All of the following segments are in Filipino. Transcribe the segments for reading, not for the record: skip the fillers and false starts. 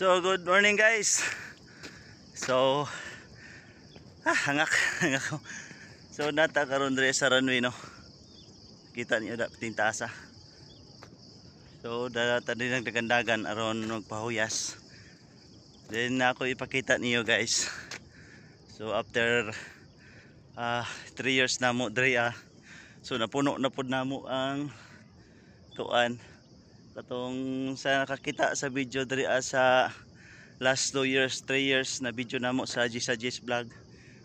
So good morning guys. So hangak hangak ko. So nata karon dire sa runway no. Kita niyo da piting taasa. So data din ang dagandagan aron magpahuyas. Then ako ipakita niyo guys. So after 3 years na mo dire so napuno na pud namo ang kuan katong sa nakakita sa video diri sa last 2 years 3 years na video namo sa G's vlog.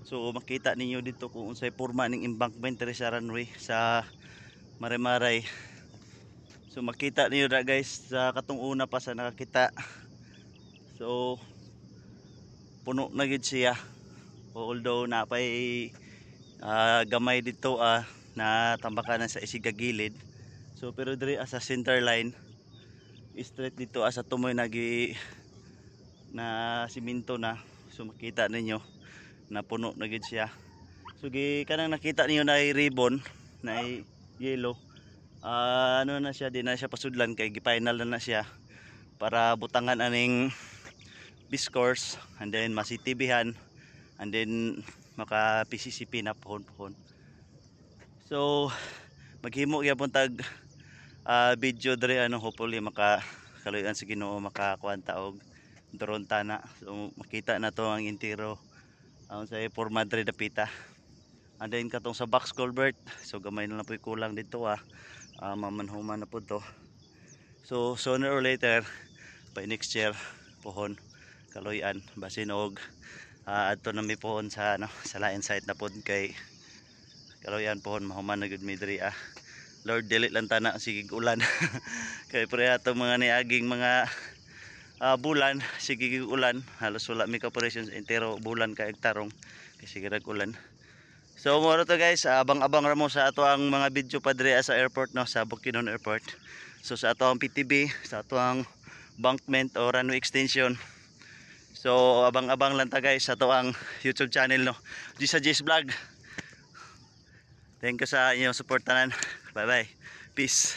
So makita ninyo dito kung unsay porma ning embankment diri sa runway sa Mare-Maray. So makita niyo ra guys sa katong una pa sa nakakita. So puno na gid siya. Although napay gamay dito na tambakan sa isigagilid. So pero diri sa center line straight dito sa tumoy na simento na. So makita ninyo na puno na gid siya. So kanang nakita niyo na ribbon na yellow. Ano na siya, di na siya pasudlan kay gi-final na siya para butangan aning biscourse and then masitibihan and then maka PCCP na pohon-pohon. So maghimo gyapon tag video diri hopefully makaluyan sa Ginoo makakuanta og drone tana. So makita na to ang intero sa for Madrid dapita. And then katong sa box culvert, so gamay na lang po kulang dito mamanhuman na po to. So sooner or later by next year pohon kaluyan basin og adto na mi pohon sa sa lain site na pod kay kaluyan pohon mahuman na gud mi diri Lord dili lang tana sige ulan kay pre ato mga niaging mga bulan sige ulan halos wala mi operations entero bulan ka hektarong kay sige ulan. So mo to guys, abang-abang ra mo sa ato ang mga video pa diri sa airport no, sa Bukidnon Airport. So sa ato ang PTB, sa ato ang bankment o runway extension. So abang-abang lang ta guys sa ato ang YouTube channel no, G's Vlog. Thank you sa inyong support tanan. Bye bye. Peace.